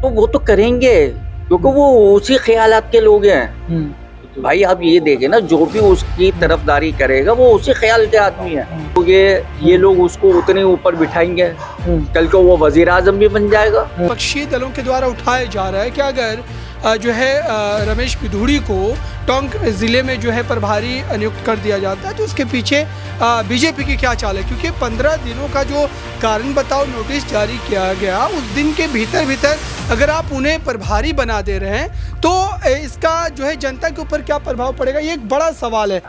तो वो तो करेंगे क्योंकि वो उसी ख्यालात के लोग हैं। भाई आप ये देखें ना, जो भी उसकी तरफदारी करेगा वो उसी ख्याल के आदमी है। तो ये लोग उसको उतने ऊपर बिठाएंगे, कल को वो वजीर आजम भी बन जाएगा। विपक्षी दलों के द्वारा उठाया जा रहा है कि अगर जो है रमेश पिधूड़ी को टोंक ज़िले में जो है प्रभारी नियुक्त कर दिया जाता है तो उसके पीछे बीजेपी की क्या चाल है, क्योंकि 15 दिनों का जो कारण बताओ नोटिस जारी किया गया, उस दिन के भीतर अगर आप उन्हें प्रभारी बना दे रहे हैं तो इसका जो है जनता के ऊपर क्या प्रभाव पड़ेगा, ये एक बड़ा सवाल है।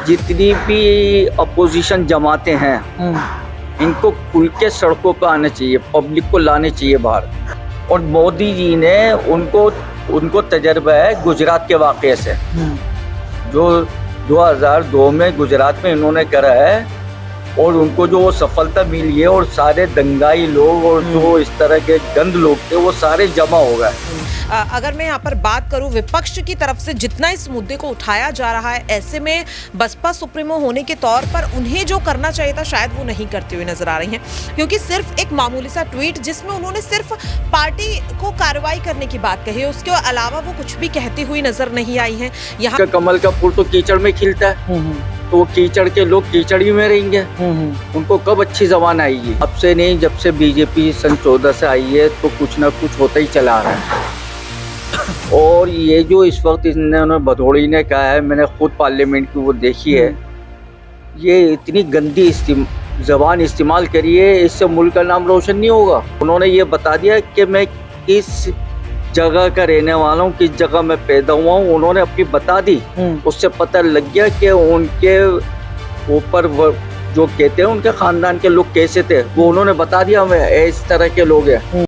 जितनी भी अपोजिशन जमाते हैं इनको खुल के सड़कों पर आना चाहिए, पब्लिक को लाने चाहिए बाहर। और मोदी जी ने उनको तजर्बा है गुजरात के वाक़े से, जो 2002 में गुजरात में इन्होंने करा है और उनको जो वो सफलता मिली है और सारे दंगाई लोग और जो इस तरह के गंद लोग थे वो सारे जमा हो गए। अगर मैं यहाँ पर बात करूँ विपक्ष की तरफ से जितना इस मुद्दे को उठाया जा रहा है, ऐसे में बसपा सुप्रीमो होने के तौर पर उन्हें जो करना चाहिए था शायद वो नहीं करते हुए नजर आ रही हैं, क्योंकि सिर्फ एक मामूली सा ट्वीट जिसमें उन्होंने सिर्फ पार्टी को कार्रवाई करने की बात कही है, उसके अलावा वो कुछ भी कहती हुई नजर नहीं आई है। यहाँ कमल का फूल तो कीचड़ में खिलता है, तो वो कीचड़ के लोग कीचड़ ही में रहेंगे। उनको कब अच्छी जबान आएगी? अब से नहीं, जब से बीजेपी सन 14 से आई है तो कुछ ना कुछ होता ही चला आ रहा है। और ये जो इस वक्त इन्होंने भदौड़ी ने कहा है, मैंने खुद पार्लियामेंट की वो देखी है, ये इतनी गंदी जबान इस्तेमाल करी है, इससे मुल्क का नाम रोशन नहीं होगा। उन्होंने ये बता दिया कि मैं किस जगह का रहने वाला हूँ, किस जगह मैं पैदा हुआ हूँ, उन्होंने अपनी बता दी। उससे पता लग गया कि उनके ऊपर जो कहते हैं उनके खानदान के लोग कैसे थे, वो उन्होंने बता दिया हमें इस तरह के लोग हैं।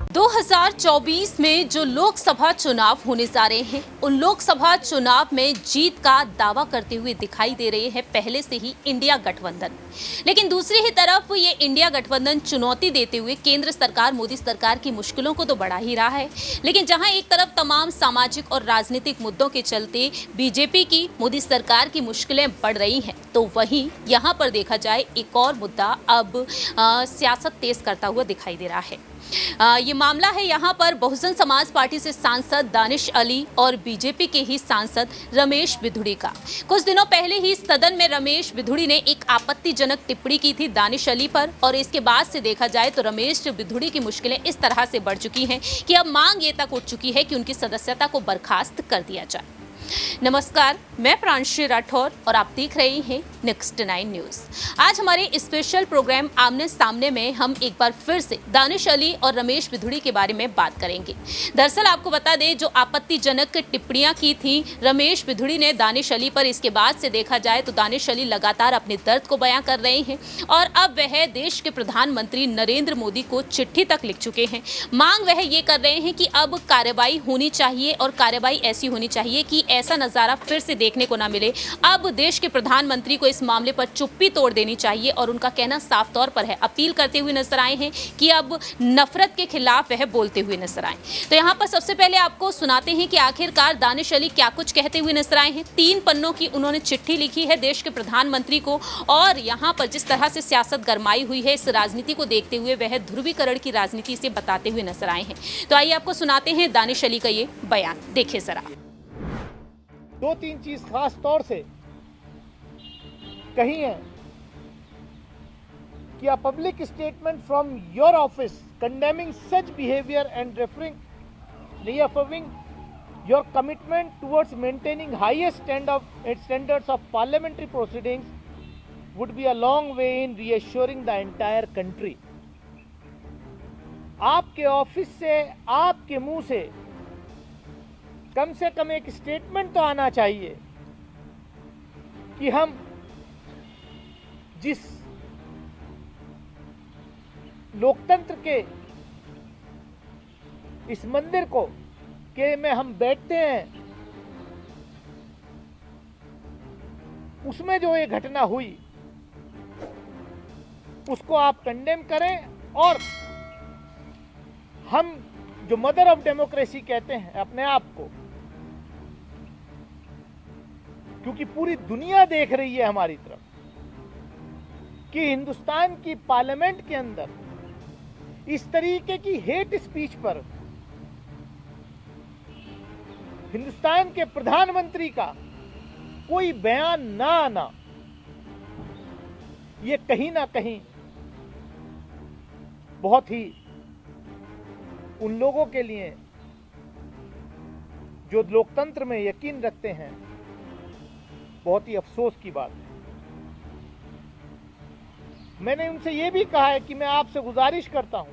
2024 में जो लोकसभा चुनाव होने जा रहे हैं, उन लोकसभा चुनाव में जीत का दावा करते हुए दिखाई दे रहे हैं पहले से ही इंडिया गठबंधन। लेकिन दूसरी ही तरफ ये इंडिया गठबंधन चुनौती देते हुए केंद्र सरकार, मोदी सरकार की मुश्किलों को तो बढ़ा ही रहा है। लेकिन जहां एक तरफ तमाम सामाजिक और राजनीतिक मुद्दों के चलते बीजेपी की, मोदी सरकार की मुश्किलें बढ़ रही हैं, तो वहीं यहां पर देखा जाए एक और मुद्दा अब सियासत तेज करता हुआ दिखाई दे रहा है। ये मामला है यहाँ पर बहुजन समाज पार्टी से सांसद दानिश अली और बीजेपी के ही सांसद रमेश पिधूड़ी का। कुछ दिनों पहले ही सदन में रमेश पिधूड़ी ने एक आपत्तिजनक टिप्पणी की थी दानिश अली पर, और इसके बाद से देखा जाए तो रमेश पिधूड़ी की मुश्किलें इस तरह से बढ़ चुकी हैं कि अब मांग ये तक उठ चुकी है कि उनकी सदस्यता को बर्खास्त कर दिया जाए। नमस्कार, मैं प्रांशी राठौर और आप देख रहे हैं नेक्स्ट 9 न्यूज। आज हमारे स्पेशल प्रोग्राम आमने सामने में हम एक बार फिर से दानिश अली और रमेश पिधूड़ी के बारे में बात करेंगे। दरअसल आपको बता दें, जो आपत्तिजनक टिप्पणियां की थी रमेश पिधूड़ी ने दानिश अली पर, इसके बाद से देखा जाए तो दानिश अली लगातार अपने दर्द को बयां कर रहे हैं और अब वह देश के प्रधानमंत्री नरेंद्र मोदी को चिट्ठी तक लिख चुके हैं। मांग वह ये कर रहे हैं कि अब कार्रवाई होनी चाहिए और कार्रवाई ऐसी होनी चाहिए कि ऐसा नजारा फिर से देखने को ना मिले। अब देश के प्रधानमंत्री को इस मामले पर चुप्पी तोड़ देनी चाहिए और उनका कहना साफ तौर पर है, अपील करते हुए नजर आए हैं कि अब नफरत के खिलाफ वह बोलते हुए नजर आए। तो यहाँ पर सबसे पहले आपको सुनाते हैं कि आखिरकार दानिश अली क्या कुछ कहते हुए नजर आए हैं। 3 पन्नों की उन्होंने चिट्ठी लिखी है देश के प्रधानमंत्री को, और यहाँ पर जिस तरह से सियासत गरमाई हुई है, इस राजनीति को देखते हुए वह ध्रुवीकरण की राजनीति से बताते हुए नजर आए हैं। तो आइए आपको सुनाते हैं दानिश अली का ये बयान, देखिए जरा। 2-3 चीज खास तौर से कही है कि a public statement from your office condemning such behavior and reaffirming your commitment towards maintaining highest standards of parliamentary proceedings would be a long way in reassuring the entire country. आपके ऑफिस से, आपके मुंह से कम से कम एक statement तो आना चाहिए कि हम जिस लोकतंत्र के इस मंदिर को के में हम बैठते हैं, उसमें जो ये घटना हुई उसको आप कंडेम करें, और हम जो मदर ऑफ डेमोक्रेसी कहते हैं अपने आप को, क्योंकि पूरी दुनिया देख रही है हमारी तरफ, कि हिंदुस्तान की पार्लियामेंट के अंदर इस तरीके की हेट स्पीच पर हिंदुस्तान के प्रधानमंत्री का कोई बयान ना आना, ये कहीं ना कहीं बहुत ही उन लोगों के लिए जो लोकतंत्र में यकीन रखते हैं बहुत ही अफसोस की बात है। मैंने उनसे यह भी कहा है कि मैं आपसे गुजारिश करता हूं,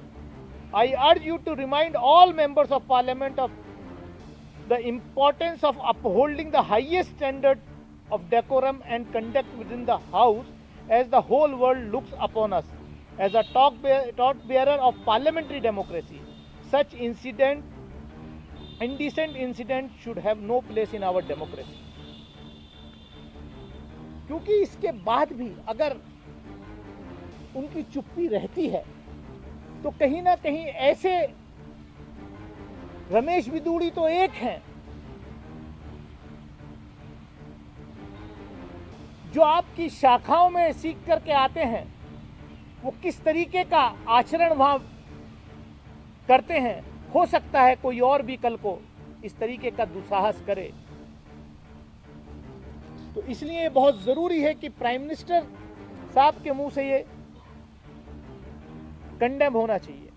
I urge you to remind all members of parliament of the importance of upholding the highest standard of decorum and conduct within the house as the whole world looks upon us as a torch bearer of parliamentary democracy. Such incident, indecent incident should have no place in our democracy। क्योंकि इसके बाद भी अगर उनकी चुप्पी रहती है तो कहीं ना कहीं ऐसे रमेश बिदूड़ी तो एक हैं जो आपकी शाखाओं में सीख करके आते हैं, वो किस तरीके का आचरण वहां करते हैं। हो सकता है कोई और भी कल को इस तरीके का दुस्साहस करे। तो इसलिए बहुत जरूरी है कि प्राइम मिनिस्टर साहब के मुंह से ये कंडेम होना चाहिए।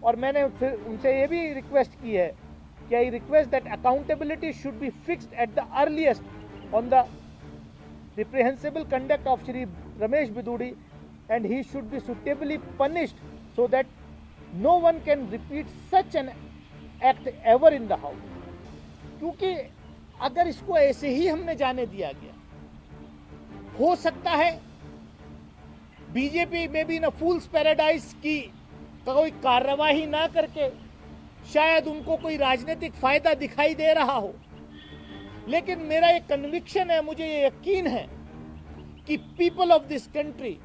और मैंने उनसे ये भी रिक्वेस्ट की है कि I request that accountability should be fixed at the earliest on the reprehensible conduct of Shri Ramesh Bidhuri and he should be suitably punished so that no one can repeat such an act ever in the house। क्योंकि अगर इसको ऐसे ही हमने जाने दिया गया, हो सकता है बीजेपी में भी न फूल्स पैराडाइज की कोई कार्रवाई ना करके शायद उनको कोई राजनीतिक फायदा दिखाई दे रहा हो, लेकिन मेरा एक कन्विक्शन है, मुझे ये यकीन है कि people of this country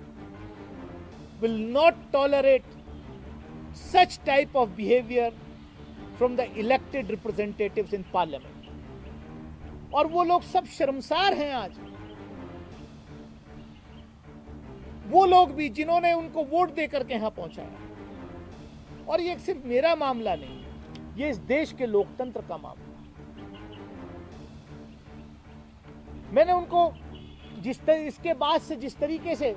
will not tolerate such type of behavior from the elected representatives in parliament। और वो लोग सब शर्मसार हैं आज, वो लोग भी जिन्होंने उनको वोट देकर के यहां पहुंचाया। और ये सिर्फ मेरा मामला नहीं, ये इस देश के लोकतंत्र का मामला। मैंने उनको इसके बाद से जिस तरीके से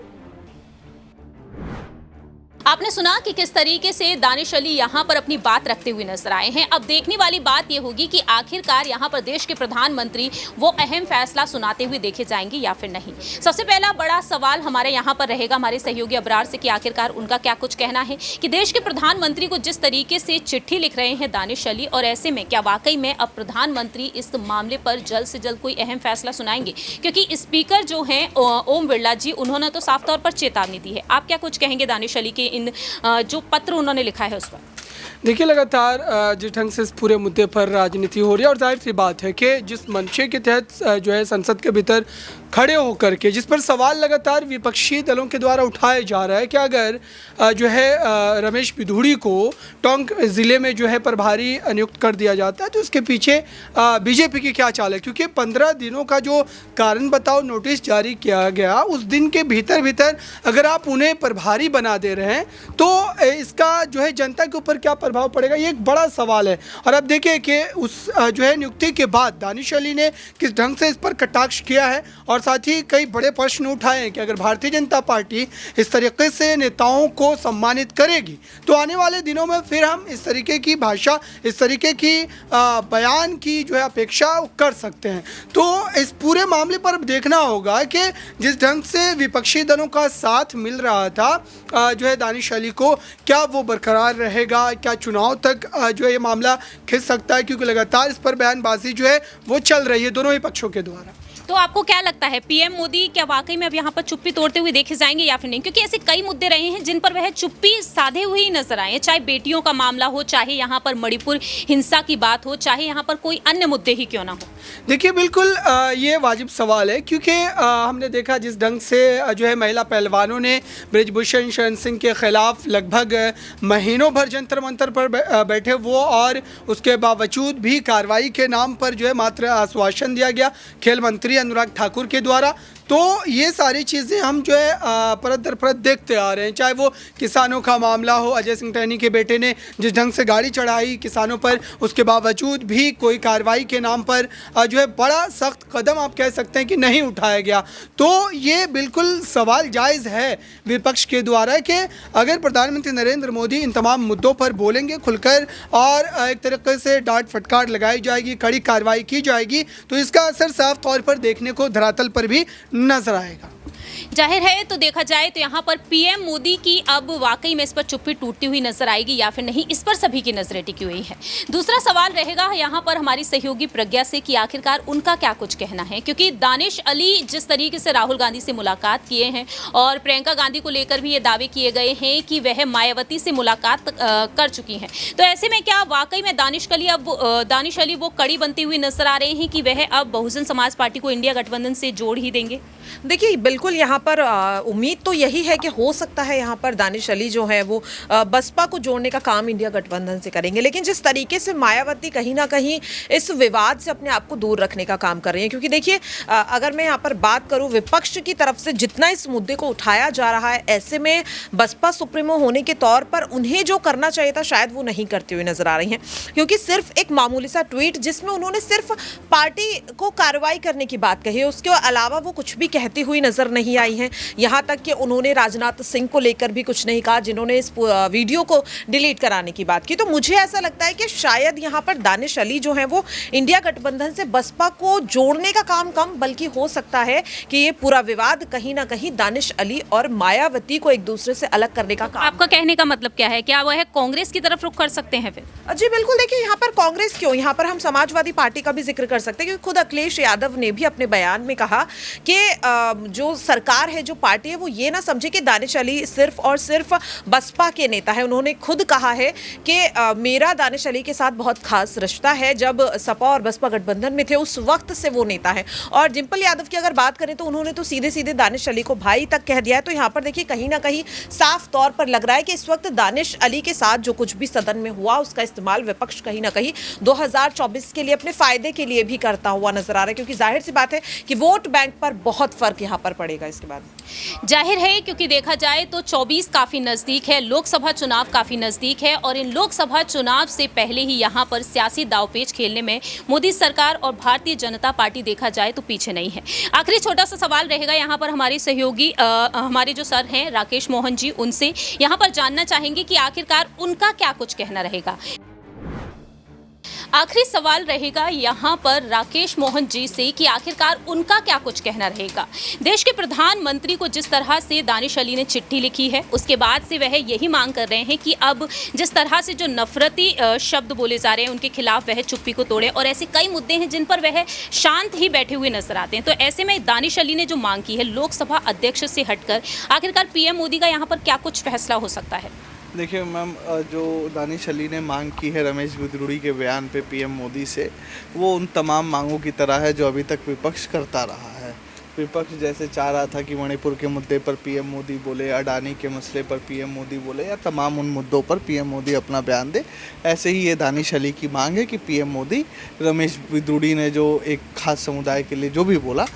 आपने सुना कि किस तरीके से दानिश अली यहां पर अपनी बात रखते हुए नजर आए हैं। अब देखने वाली बात यह होगी कि आखिरकार यहां पर देश के प्रधानमंत्री वो अहम फैसला सुनाते हुए देखे जाएंगे या फिर नहीं। सबसे पहला बड़ा सवाल हमारे यहां पर रहेगा हमारे सहयोगी अबरार से कि आखिरकार उनका क्या कुछ कहना है कि देश के प्रधानमंत्री को जिस तरीके से चिट्ठी लिख रहे हैं दानिश अली, और ऐसे में क्या वाकई में अब प्रधानमंत्री इस मामले पर जल्द से जल्द कोई अहम फैसला सुनाएंगे, क्योंकि स्पीकर जो हैं ओम बिरला जी, उन्होंने तो साफ तौर पर चेतावनी दी है। आप क्या कुछ कहेंगे दानिश अली के इन जो पत्र उन्होंने लिखा है उस पर? देखिए, लगातार जिस ढंग से इस पूरे मुद्दे पर राजनीति हो रही है और जाहिर सी बात है कि जिस मंशे के तहत जो है संसद के भीतर खड़े होकर के जिस पर सवाल लगातार विपक्षी दलों के द्वारा उठाया जा रहा है कि अगर जो है रमेश बिधूड़ी को टोंक ज़िले में जो है प्रभारी नियुक्त कर दिया जाता है तो उसके पीछे बीजेपी की क्या चाल है। क्योंकि 15 दिनों का जो कारण बताओ नोटिस जारी किया गया, उस दिन के भीतर अगर आप उन्हें प्रभारी बना दे रहे हैं तो इसका जो है जनता के ऊपर क्या प्रभाव पड़ेगा, ये एक बड़ा सवाल है। और अब देखिए कि उस जो है नियुक्ति के बाद दानिश अली ने किस ढंग से इस पर कटाक्ष किया है और साथ ही कई बड़े प्रश्न उठाए हैं कि अगर भारतीय जनता पार्टी इस तरीके से नेताओं को सम्मानित करेगी तो आने वाले दिनों में फिर हम इस तरीके की भाषा, इस तरीके की बयान की जो है अपेक्षा कर सकते हैं। तो इस पूरे मामले पर देखना होगा कि जिस ढंग से विपक्षी दलों का साथ मिल रहा था जो है दानिश अली को, क्या वो बरकरार रहेगा, क्या चुनाव तक जो है ये मामला खिंच सकता है, क्योंकि लगातार इस पर बयानबाजी जो है वो चल रही है दोनों ही पक्षों के द्वारा। तो आपको क्या लगता है पीएम मोदी क्या वाकई में अब यहाँ पर चुप्पी तोड़ते हुए देखे जाएंगे या फिर नहीं? क्योंकि ऐसे कई मुद्दे रहे हैं जिन पर वह चुप्पी साधे हुए ही नजर आए, चाहे बेटियों का मामला हो, चाहे यहाँ पर मणिपुर हिंसा की बात हो, चाहे यहाँ पर कोई अन्य मुद्दे ही क्यों ना हो। देखिए, बिल्कुल ये वाजिब सवाल है क्योंकि हमने देखा जिस ढंग से जो है महिला पहलवानों ने ब्रिजभूषण शरण सिंह के खिलाफ लगभग महीनों भर जंतर मंतर पर बैठे वो, और उसके बावजूद भी कार्रवाई के नाम पर जो है मात्र आश्वासन दिया गया खेल मंत्री अनुराग ठाकुर के द्वारा। तो ये सारी चीज़ें हम जो है परत दर परत देखते आ रहे हैं, चाहे वो किसानों का मामला हो, अजय सिंह टहनी के बेटे ने जिस ढंग से गाड़ी चढ़ाई किसानों पर, उसके बावजूद भी कोई कार्रवाई के नाम पर जो है बड़ा सख्त कदम आप कह सकते हैं कि नहीं उठाया गया। तो ये बिल्कुल सवाल जायज़ है विपक्ष के द्वारा कि अगर प्रधानमंत्री नरेंद्र मोदी इन तमाम मुद्दों पर बोलेंगे खुलकर और एक तरीके से डांट फटकार लगाई जाएगी, कड़ी कार्रवाई की जाएगी, तो इसका असर साफ तौर पर देखने को धरातल पर भी नजर आएगा। जाहिर है तो देखा जाए तो यहाँ पर पीएम मोदी की अब वाकई में इस पर चुप्पी टूटती हुई नजर आएगी या फिर नहीं, इस पर सभी की नजरें टिकी हुई है। दूसरा सवाल रहेगा यहाँ पर हमारी सहयोगी प्रज्ञा से कि आखिरकार उनका क्या कुछ कहना है, क्योंकि दानिश अली जिस तरीके से राहुल गांधी से मुलाकात किए हैं और प्रियंका गांधी को लेकर भी ये दावे किए गए हैं कि वह मायावती से मुलाकात कर चुकी हैं, तो ऐसे में क्या वाकई में दानिश अली वो कड़ी बनती हुई नजर आ रहे हैं कि वह अब बहुजन समाज पार्टी को इंडिया गठबंधन से जोड़ ही देंगे? देखिए बिल्कुल यहाँ पर उम्मीद तो यही है कि हो सकता है यहाँ पर दानिश अली जो है वो बसपा को जोड़ने का काम इंडिया गठबंधन से करेंगे, लेकिन जिस तरीके से मायावती कहीं ना कहीं इस विवाद से अपने आप को दूर रखने का काम कर रही है, क्योंकि देखिए अगर मैं यहाँ पर बात करूँ विपक्ष की तरफ से जितना इस मुद्दे को उठाया जा रहा है, ऐसे में बसपा सुप्रीमो होने के तौर पर उन्हें जो करना चाहिए था शायद वो नहीं करते हुए नजर आ रही हैं, क्योंकि सिर्फ एक मामूली सा ट्वीट जिसमें उन्होंने सिर्फ पार्टी को कार्रवाई करने की बात कही है, उसके अलावा वो कुछ भी कहती हुई नजर नहीं आई हैं। यहाँ तक कि उन्होंने राजनाथ सिंह को लेकर भी कुछ नहीं कहा, जिन्होंने इस वीडियो को डिलीट कराने की बात की। तो मुझे ऐसा लगता है कि शायद यहाँ पर दानिश अली जो है वो इंडिया गठबंधन से बसपा को जोड़ने का काम कम, बल्कि हो सकता है कि ये पूरा विवाद कहीं ना कहीं दानिश अली और मायावती को एक दूसरे से अलग करने का काम। आपका कहने का मतलब क्या है, क्या वह कांग्रेस की तरफ रुख कर सकते हैं फिर? जी बिल्कुल, देखिए यहाँ पर कांग्रेस क्यों, यहाँ पर हम समाजवादी पार्टी का भी जिक्र कर सकते हैं, क्योंकि खुद अखिलेश यादव ने भी अपने बयान में कहा कि जो सरकार है, जो पार्टी है, वो ये ना समझे कि दानिश अली सिर्फ और सिर्फ बसपा के नेता है। उन्होंने खुद कहा है कि मेरा दानिश अली के साथ बहुत खास रिश्ता है, जब सपा और बसपा गठबंधन में थे उस वक्त से वो नेता है। और डिंपल यादव की अगर बात करें तो उन्होंने तो सीधे सीधे दानिश अली को भाई तक कह दिया है। तो यहाँ पर देखिए कहीं ना कहीं साफ तौर पर लग रहा है कि इस वक्त दानिश अली के साथ जो कुछ भी सदन में हुआ उसका इस्तेमाल विपक्ष कहीं ना कहीं 2024 के लिए अपने फायदे के लिए भी करता हुआ नजर आ रहा है, क्योंकि जाहिर सी बात है कि वोट बैंक पर बहुत फर्क यहाँ पर पड़ेगा इसके बाद। जाहिर है क्योंकि देखा जाए तो 24 काफी नजदीक है, लोकसभा चुनाव काफी नजदीक है और इन लोकसभा चुनाव से पहले ही यहाँ पर सियासी दांवपेच खेलने में मोदी सरकार और भारतीय जनता पार्टी देखा जाए तो पीछे नहीं है। आखिरी छोटा सा सवाल रहेगा यहाँ पर हमारे सहयोगी हमारे जो सर हैं राकेश मोहन जी, उनसे यहाँ पर जानना चाहेंगे कि आखिरकार उनका क्या कुछ कहना रहेगा। आखिरी सवाल रहेगा यहाँ पर राकेश मोहन जी से कि आखिरकार उनका क्या कुछ कहना रहेगा। देश के प्रधानमंत्री को जिस तरह से दानिश अली ने चिट्ठी लिखी है उसके बाद से वह यही मांग कर रहे हैं कि अब जिस तरह से जो नफरती शब्द बोले जा रहे हैं उनके खिलाफ वह चुप्पी को तोड़े, और ऐसे कई मुद्दे हैं जिन पर वह शांत ही बैठे हुए नजर आते हैं। तो ऐसे में दानिश अली ने जो मांग की है लोकसभा अध्यक्ष से हटकर, आखिरकार पीएम मोदी का यहाँ पर क्या कुछ फैसला हो सकता है? देखिए मैम, जो दानिश अली ने मांग की है रमेश बिधूड़ी के बयान पे पीएम मोदी से, वो उन तमाम मांगों की तरह है जो अभी तक विपक्ष करता रहा है। विपक्ष जैसे चाह रहा था कि मणिपुर के मुद्दे पर पीएम मोदी बोले, अडानी के मसले पर पीएम मोदी बोले, या तमाम उन मुद्दों पर पीएम मोदी अपना बयान दे, ऐसे ही ये दानिश अली की मांग है कि पीएम मोदी रमेश बिधूड़ी ने जो एक खास समुदाय के लिए जो भी बोला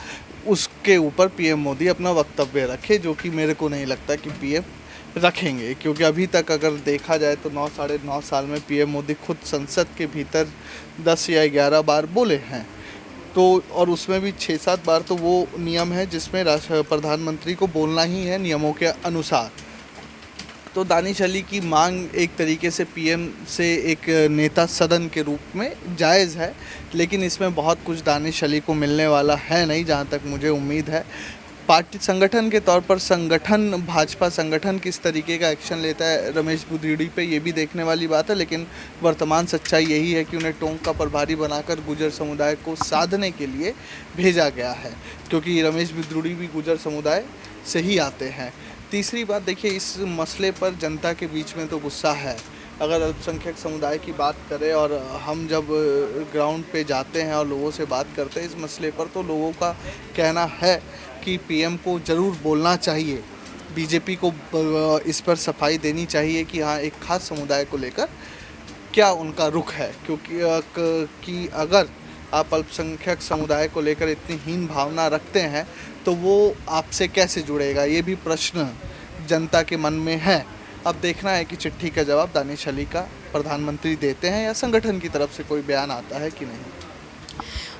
उसके ऊपर पीएम मोदी अपना वक्तव्य रखे, जो कि मेरे को नहीं लगता कि पीएम रखेंगे, क्योंकि अभी तक अगर देखा जाए तो 9 साढ़े 9 साल में पीएम मोदी खुद संसद के भीतर 10 या 11 बार बोले हैं, तो और उसमें भी 6-7 बार तो वो नियम है जिसमें प्रधानमंत्री को बोलना ही है नियमों के अनुसार। तो दानिश अली की मांग एक तरीके से पीएम से एक नेता सदन के रूप में जायज़ है, लेकिन इसमें बहुत कुछ दानिश अली को मिलने वाला है नहीं, जहाँ तक मुझे उम्मीद है। पार्टी संगठन के तौर पर भाजपा संगठन किस तरीके का एक्शन लेता है रमेश बिधूड़ी पे, ये भी देखने वाली बात है। लेकिन वर्तमान सच्चाई यही है कि उन्हें टोंक का प्रभारी बनाकर गुर्जर समुदाय को साधने के लिए भेजा गया है, क्योंकि रमेश बिधूड़ी भी गुर्जर समुदाय से ही आते हैं। तीसरी बात, देखिए इस मसले पर जनता के बीच में तो गुस्सा है। अगर अल्पसंख्यक समुदाय की बात करें और हम जब ग्राउंड पे जाते हैं और लोगों से बात करते हैं इस मसले पर, तो लोगों का कहना है कि पीएम को ज़रूर बोलना चाहिए, बीजेपी को इस पर सफाई देनी चाहिए कि हाँ एक खास समुदाय को लेकर क्या उनका रुख है, क्योंकि अगर आप अल्पसंख्यक समुदाय को लेकर इतनी हीन भावना रखते हैं तो वो आपसे कैसे जुड़ेगा, ये भी प्रश्न जनता के मन में है। अब देखना है कि चिट्ठी का जवाब दानिश अली का प्रधानमंत्री देते हैं या संगठन की तरफ से कोई बयान आता है कि नहीं।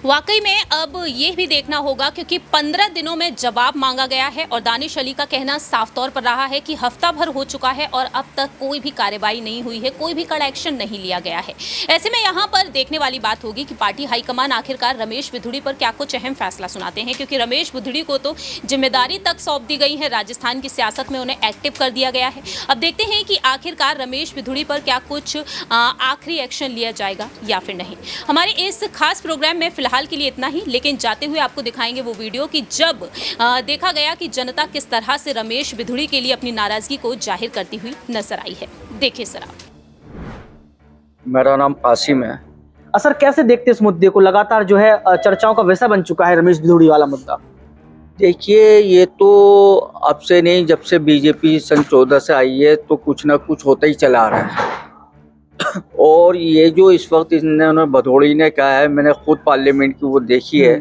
वाकई में अब ये भी देखना होगा, क्योंकि 15 दिनों में जवाब मांगा गया है और दानिश अली का कहना साफ तौर पर रहा है कि हफ्ता भर हो चुका है और अब तक कोई भी कार्रवाई नहीं हुई है, कोई भी कड़ा एक्शन नहीं लिया गया है। ऐसे में यहाँ पर देखने वाली बात होगी कि पार्टी हाईकमान आखिरकार रमेश बिधूड़ी पर क्या कुछ अहम फैसला सुनाते हैं, क्योंकि रमेश बिधूड़ी को तो जिम्मेदारी तक सौंप दी गई है, राजस्थान की सियासत में उन्हें एक्टिव कर दिया गया है। अब देखते हैं कि आखिरकार रमेश बिधूड़ी पर क्या कुछ आखिरी एक्शन लिया जाएगा या फिर नहीं। हमारे इस खास प्रोग्राम में फिलहाल के लिए इतना ही, लेकिन जाते हुए आपको दिखाएंगे वो वीडियो कि जब देखा गया कि जनता किस तरह से रमेश बिधूड़ी के लिए अपनी नाराजगी को जाहिर करती हुई नजर आई है। देखिए सर। मेरा नाम कासिम है। सर कैसे देखते इस मुद्दे को, लगातार जो है चर्चाओं का विषय बन चुका है रमेश बिधूड़ी वाला मुद्दा। देखिए, ये तो अब से नहीं, जब से बीजेपी सन 14 से आई है तो कुछ ना कुछ होता ही चला रहा है। और ये जो इस वक्त इन्होंने भदौड़ी ने कहा है, मैंने खुद पार्लियामेंट की वो देखी है,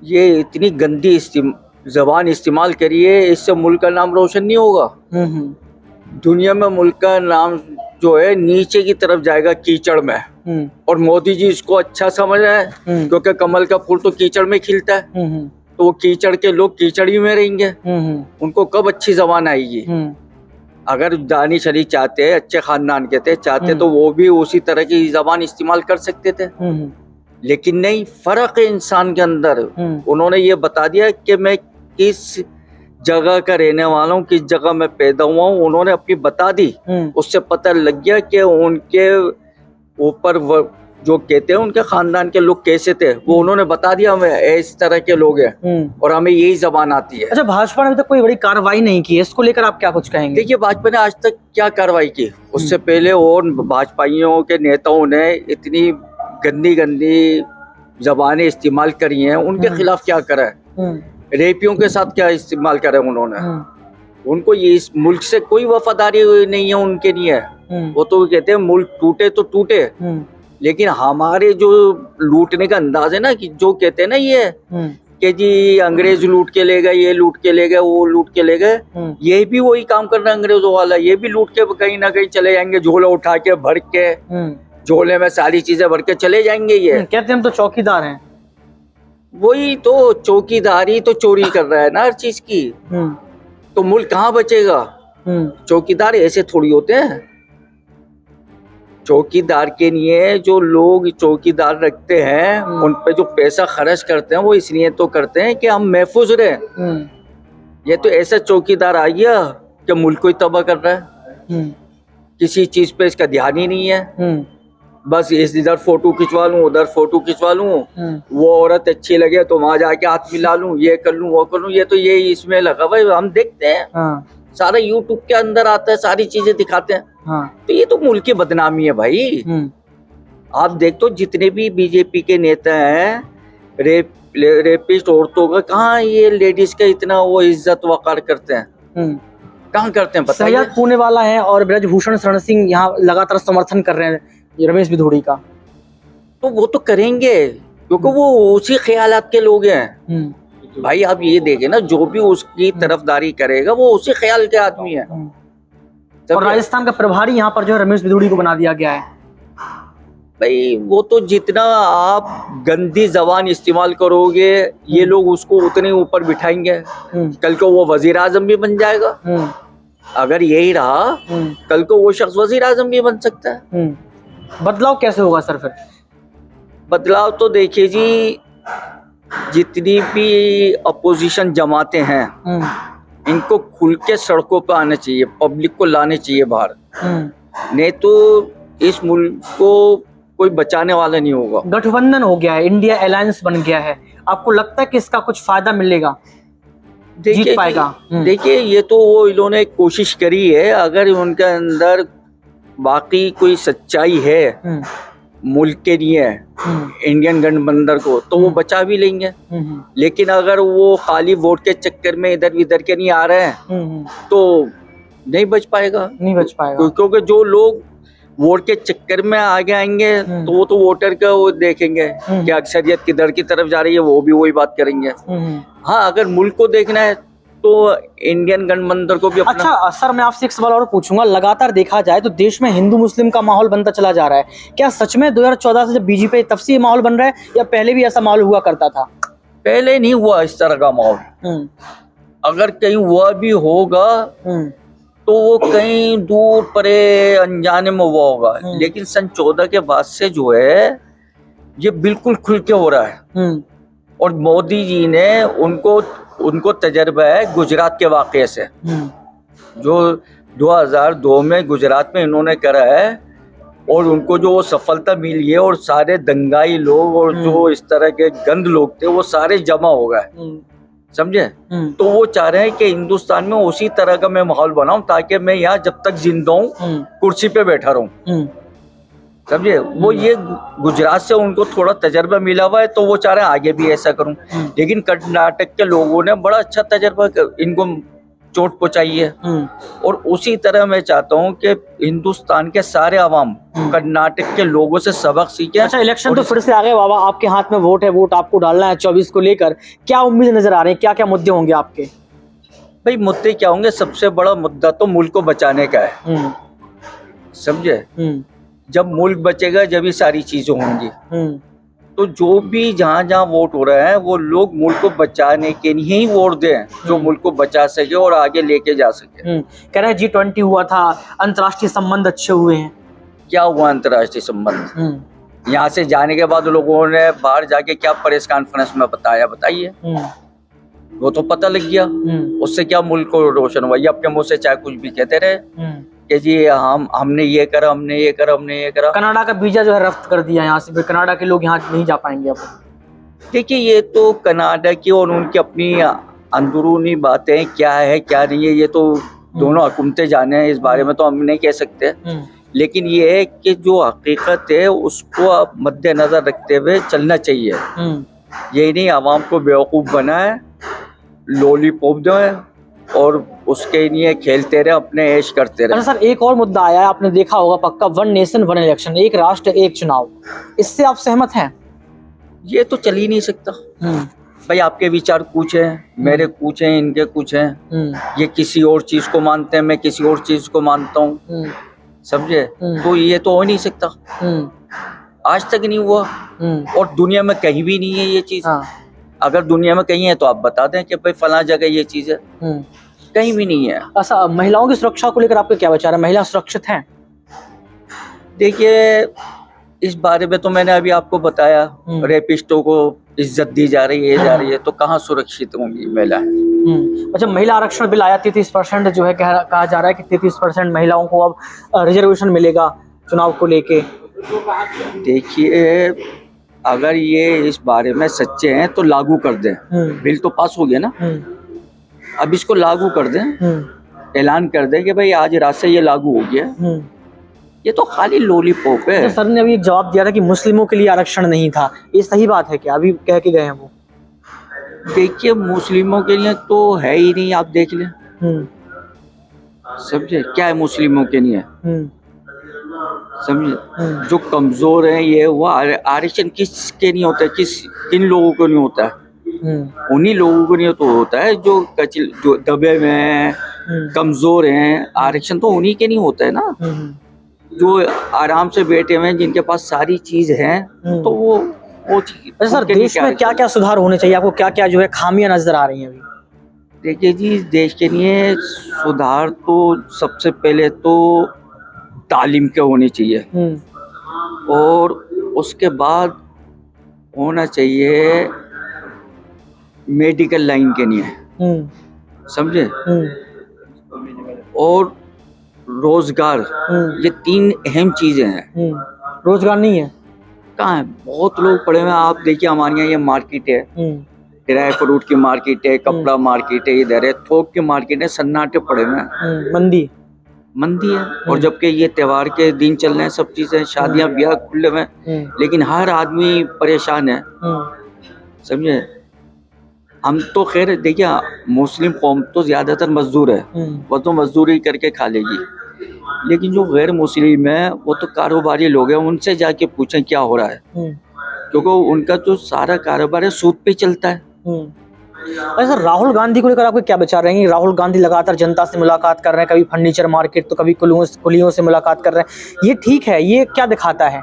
ये इतनी गंदी जबान इस्तेमाल करी है, इससे मुल्क का नाम रोशन नहीं होगा। दुनिया में मुल्क का नाम जो है नीचे की तरफ जाएगा, कीचड़ में। और मोदी जी इसको अच्छा समझ रहे हैं, क्योंकि कमल का फूल तो कीचड़ में खिलता है, तो वो कीचड़ के लोग कीचड़ ही में रहेंगे। उनको कब अच्छी जबान आएगी। अगर दानिश अली चाहते, अच्छे खानदान के थे, चाहते तो वो भी उसी तरह की जबान इस्तेमाल कर सकते थे, लेकिन नहीं। फर्क है इंसान के अंदर। उन्होंने ये बता दिया कि मैं किस जगह का रहने वाला हूँ, किस जगह में पैदा हुआ हूँ, उन्होंने अपनी बता दी। उससे पता लग गया कि उनके ऊपर जो कहते हैं उनके खानदान के लोग कैसे थे, वो उन्होंने बता दिया, हमें इस तरह के लोग हैं और हमें यही जबान आती है। अच्छा, भाजपा ने अभी तक कोई बड़ी कार्रवाई नहीं की है, इसको लेकर आप क्या कुछ कहेंगे। देखिए, भाजपा ने आज तक क्या कार्रवाई की, उससे पहले और भाजपाइयों के नेताओं ने इतनी गंदी गंदी जबानें इस्तेमाल करी हैं, उनके खिलाफ क्या करा है। रेपियों के साथ क्या इस्तेमाल करा है उन्होंने। उनको ये इस मुल्क से कोई वफादारी नहीं है, उनके नहीं है। वो तो कहते हैं मुल्क टूटे तो टूटे, लेकिन हमारे जो लूटने का अंदाज है ना, कि जो कहते हैं ना ये कि जी अंग्रेज लूट के ले गए, ये लूट के ले गए, वो लूट के ले गए, ये भी वही काम कर रहा है अंग्रेजों वाला। ये भी लूट के कहीं ना कहीं चले जाएंगे, झोला उठा के भर के, झोले में सारी चीजें भर के चले जाएंगे। ये कहते हम तो चौकीदार हैं। वही तो, चौकीदारी तो चोरी कर रहा है ना हर चीज की, तो मुल्क कहाँ बचेगा। चौकीदार ऐसे थोड़ी होते हैं। चौकीदार के लिए जो लोग चौकीदार रखते हैं, उन पे जो पैसा खर्च करते हैं, वो इसलिए तो करते हैं कि हम महफूज रहे। ये तो ऐसा चौकीदार आ गया कि मुल्क को ही तबाह कर रहा है। किसी चीज पे इसका ध्यान ही नहीं है। बस इधर फोटो खिंचवा लूं, उधर फोटो खिंचवा लूं, वो औरत अच्छी लगे तो वहां जाके हाथ मिला लूं, ये कर लूं, वो कर लूं। ये तो ये इसमें लगा भाई, हम देखते हैं सारा यूट्यूब के अंदर आता है, सारी चीजें दिखाते हैं। तो ये तो मुल्क की बदनामी है भाई। आप देख तो जितने भी बीजेपी के नेता हैं, रेपिस्ट औरतों का, कहाँ ये लेडीज का इतना वो इज्जत वकार करते हैं, कहाँ करते हैं बताइए। सैयद पुणे वाला है और ब्रजभूषण शरण सिंह यहाँ लगातार समर्थन कर रहे हैं रमेश बिधूड़ी का। तो वो तो करेंगे, क्योंकि वो उसी ख्यालात के लोग हैं भाई। आप ये देखें ना, जो भी उसकी तरफदारी करेगा वो उसी ख्याल के आदमी है। और राजस्थान का प्रभारी यहाँ पर जो है रमेश बिधूड़ी को बना दिया गया है। भाई वो तो जितना आप गंदी जबान इस्तेमाल करोगे, ये लोग उसको उतने ऊपर बिठाएंगे। कल को वो वजीर आजम भी बन जाएगा। अगर यही रहा, कल को वो शख्स वजीर आजम भी बन सकता है। बदलाव कैसे होगा सर फिर? बदलाव तो देखिए जी, जितनी भी अपोजिशन जमाते हैं, इनको खुल के सड़कों पर आना चाहिए, पब्लिक को लाने चाहिए बाहर। नहीं तो इस मुल्क को कोई बचाने वाला नहीं होगा। गठबंधन हो गया है, इंडिया अलायंस बन गया है, आपको लगता है कि इसका कुछ फायदा मिलेगा, जीत पाएगा? देखिए, ये तो वो इन्होंने कोशिश करी है। अगर उनके अंदर बाकी कोई सच्चाई है मुल्क के लिए, इंडियन गठबंधन को, तो वो बचा भी लेंगे। लेकिन अगर वो खाली वोट के चक्कर में इधर उधर के नहीं आ रहे हैं, तो नहीं बच पाएगा। नहीं बच पाएगा, क्योंकि जो लोग वोट के चक्कर में आगे आएंगे तो वो तो वोटर का वो देखेंगे कि अक्सरियत किधर की तरफ जा रही है, वो भी वही बात करेंगे। हाँ, अगर मुल्क को देखना है तो इंडियन गठबंधन को भी अपना। अच्छा सर, मैं आपसे एक सवाल और पूछूंगा। लगातार देखा जाए तो देश में हिंदू मुस्लिम का माहौल बनता चला जा रहा है। क्या सच में 2014 से जब बीजेपी तब से ये माहौल बन रहा है, या पहले भी ऐसा माहौल हुआ करता था? पहले नहीं हुआ इस तरह का माहौल। अगर कहीं हुआ भी होगा तो वो कहीं दूर परे अनजाने में हुआ होगा, लेकिन सन 14 के बाद से जो है ये बिल्कुल खुल के हो रहा है। और मोदी जी ने उनको तजर्बा है गुजरात के वाक़े से, जो 2002 में गुजरात में इन्होंने करा है, और उनको जो वो सफलता मिली है, और सारे दंगाई लोग और जो इस तरह के गंद लोग थे वो सारे जमा हो गए, समझे। तो वो चाह रहे हैं कि हिंदुस्तान में उसी तरह का मैं माहौल बनाऊं ताकि मैं यहाँ जब तक जिंदा हूँ कुर्सी पे बैठा रहूं, समझे। वो ये गुजरात से उनको थोड़ा तजर्बा मिला हुआ है, तो वो चाह रहे हैं आगे भी ऐसा करूं। लेकिन कर्नाटक के लोगों ने बड़ा अच्छा तजर्बा इनको चोट पहुंचाई है, और उसी तरह मैं चाहता हूं कि हिंदुस्तान के सारे अवाम कर्नाटक के लोगों से सबक सीखे। अच्छा, इलेक्शन तो फिर से आ गए बाबा, आपके हाथ में वोट है, वोट आपको डालना है 24 को लेकर। क्या उम्मीद नजर आ रही है, क्या क्या मुद्दे होंगे आपके? भाई मुद्दे क्या होंगे? सबसे बड़ा मुद्दा तो मुल्क को बचाने का है, समझे। जब मुल्क बचेगा जब ही सारी चीजें होंगी। तो जो भी जहाँ वोट हो रहा है वो लोग मुल्क को बचाने के लिए ही वोट दें, जो मुल्क को बचा सके और आगे लेके जा सके। कह रहे हैं G20 हुआ था, अंतर्राष्ट्रीय संबंध अच्छे हुए हैं। क्या हुआ अंतर्राष्ट्रीय संबंध? यहाँ से जाने के बाद लोगों ने बाहर जाके क्या प्रेस कॉन्फ्रेंस में बताया, बताइए। वो तो पता लग गया, उससे क्या मुल्क को रोशन हुआ? ये अपने मुंह से चाहे कुछ भी कहते रहे कि जी हमने ये करा, हमने ये करा, हमने ये करा। कनाडा का वीजा जो है रफ्त कर दिया यहाँ से, फिर कनाडा के लोग यहाँ नहीं जा पाएंगे अब। देखिए, ये तो कनाडा की और उनकी अपनी अंदरूनी बातें क्या है क्या नहीं है, ये तो दोनों हुकूमतें जाने हैं, इस बारे में तो हम नहीं कह सकते। लेकिन ये है कि जो हकीकत है उसको अब मद्देनजर रखते हुए चलना चाहिए। ये नहीं आवाम को बेवकूफ़ बनाए, लॉलीपॉप दें और उसके लिए खेलते रहे, अपने ऐश करते रहे। अच्छा सर, एक और मुद्दा आया है, आपने देखा होगा पक्का, 1 नेशन 1 इलेक्शन, एक राष्ट्र एक चुनाव। इससे आप सहमत हैं? ये तो चल ही नहीं सकता। भाई आपके विचार कुछ हैं, मेरे कुछ हैं, इनके कुछ हैं। ये किसी और चीज को मानते हैं, मैं किसी और चीज को मानता हूँ, समझे। तो ये तो हो नहीं सकता, आज तक नहीं हुआ, और दुनिया में कहीं भी नहीं है ये चीज। अगर दुनिया में कहीं है तो आप बता दें कि भाई फला जगह ये चीज है, कहीं भी नहीं है। अच्छा, महिलाओं की सुरक्षा को लेकर आपके क्या विचार है? महिला सुरक्षित हैं? देखिए, इस बारे में तो मैंने अभी आपको बताया, रेपिस्टों को इज्जत दी जा रही है, तो कहाँ सुरक्षित होंगी महिलाएं? अच्छा, महिला आरक्षण बिल आया, 33% जो है कहा जा रहा है कि 33% महिलाओं को अब रिजर्वेशन मिलेगा चुनाव को लेके। देखिए, अगर ये इस बारे में सच्चे हैं तो लागू कर दें। बिल तो पास हो गया ना, अब इसको लागू कर दें, ऐलान कर दें कि भाई आज रात से ये लागू हो गया। ये तो खाली लॉलीपॉप है। सर ने अभी एक जवाब दिया था कि मुस्लिमों के लिए आरक्षण नहीं था, ये सही बात है क्या? अभी कह के गए हैं वो। देखिए, मुस्लिमों के लिए तो है ही नहीं, आप देख लें, समझे। क्या है मुस्लिमों के लिए, समझे। जो कमजोर है, ये हुआ आरक्षण किसके नहीं होता है, किन लोगों को नहीं होता है? उन्हीं लोगों को नहीं तो होता है जो दबे हुए हैं, कमजोर हैं। आरक्षण तो उन्हीं के नहीं होता है ना, जो आराम से बैठे हुए हैं, जिनके पास सारी चीज है, तो वो चीज। सर, देश में क्या क्या सुधार होने चाहिए? आपको क्या क्या जो है खामियां नजर आ रही हैं अभी? देखिए जी, देश के लिए सुधार तो सबसे पहले तो तालीम के होनी चाहिए, और उसके बाद होना चाहिए मेडिकल लाइन के लिए, समझे, और रोजगार। ये 3 अहम चीजें हैं। रोजगार नहीं है, कहाँ है? बहुत लोग पड़े हुए हैं। आप देखिए, हमारे यहाँ ये मार्केट है, ड्राई फ्रूट की मार्केट है, कपड़ा मार्केट है, इधर है थोक की मार्केट है, सन्नाटे पड़े हुए हैं, मंदी है। और जबकि ये त्योहार के दिन चल रहे हैं, सब चीजें, शादियां ब्याह खुले हुए हैं, लेकिन हर आदमी परेशान है, समझे। हम तो खैर देखिए, मुस्लिम कौम तो ज्यादातर मजदूर है, वो तो मजदूरी करके खा लेगी, लेकिन जो गैर मुस्लिम है वो तो कारोबारी लोग हैं, उनसे जाके पूछें क्या हो रहा है, क्योंकि उनका तो सारा कारोबार है सूद पे चलता है। अच्छा, राहुल गांधी को लेकर आपके क्या विचार रहेंगे? राहुल गांधी लगातार जनता से मुलाकात कर रहे हैं, कभी फर्नीचर मार्केट तो कभी कुलियों से मुलाकात कर रहे हैं, ये ठीक है? ये क्या दिखाता है?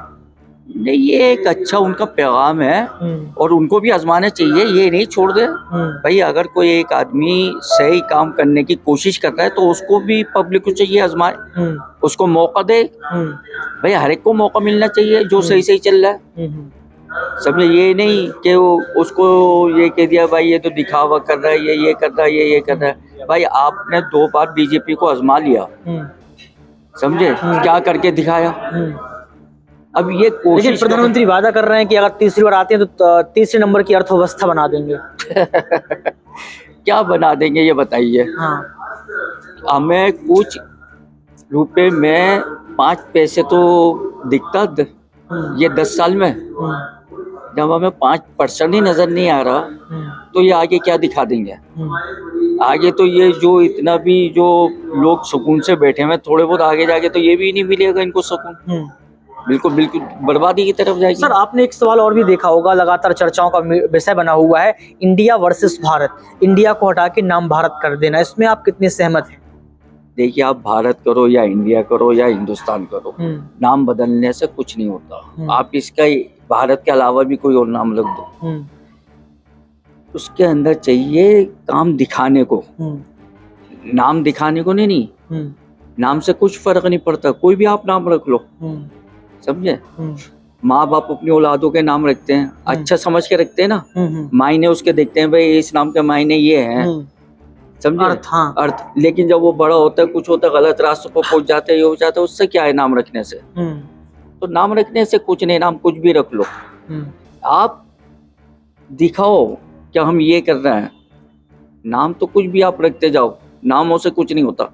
नहीं, ये एक अच्छा उनका पैगाम है और उनको भी आजमाना चाहिए, ये नहीं छोड़ दे। भाई अगर कोई एक आदमी सही काम करने की कोशिश कर रहा है तो उसको भी पब्लिक को चाहिए आजमाए, उसको मौका दे। भाई हर एक को मौका मिलना चाहिए जो सही सही चल रहा है। समझे, ये नहीं कि वो उसको ये कह दिया भाई ये तो दिखावा कर रहा है, ये कर रहा है, ये कर रहा है। भाई आपने 2 बार बीजेपी को आजमा लिया, समझे, क्या करके दिखाया। अब ये कोशिश, लेकिन प्रधानमंत्री वादा कर रहे हैं कि अगर तीसरी बार आते हैं तो तीसरे नंबर की अर्थव्यवस्था बना देंगे। क्या बना देंगे ये बताइए। हाँ। हमें कुछ रुपए में 5 पैसे तो दिखता ये 10 साल में, जब हमें 5% ही नजर नहीं आ रहा तो ये आगे क्या दिखा देंगे। आगे तो ये जो इतना भी जो लोग सुकून से बैठे हैं, थोड़े बहुत आगे जाके तो ये भी नहीं मिलेगा इनको सुकून, बिल्कुल बिल्कुल बर्बादी की तरफ जाएगी। सर, आपने एक सवाल और भी देखा होगा, लगातार चर्चाओं का विषय बना हुआ है, इंडिया वर्सेस भारत, इंडिया को हटा के नाम भारत कर देना, इसमें आप कितने सहमत हैं? देखिए, आप भारत करो या इंडिया करो या हिंदुस्तान करो, नाम बदलने से कुछ नहीं होता। आप इसका भारत के अलावा भी कोई और नाम रख दो, उसके अंदर चाहिए काम दिखाने को, नाम दिखाने को नहीं। नाम से कुछ फर्क नहीं पड़ता, कोई भी आप नाम रख लो, समझे। माँ बाप अपनी औलादों के नाम रखते हैं, अच्छा समझ के रखते हैं ना, मायने उसके देखते हैं, भाई इस नाम के मायने ये हैं, समझे, अर्थ। लेकिन जब वो बड़ा होता है, कुछ होता है, गलत रास्तों पर पहुंच जाते हैं, ये हो जाता है, उससे क्या है नाम रखने से? तो नाम रखने से कुछ नहीं, नाम कुछ भी रख लो, आप दिखाओ कि हम ये कर रहे हैं। नाम तो कुछ भी आप रखते जाओ, नामों से कुछ नहीं होता।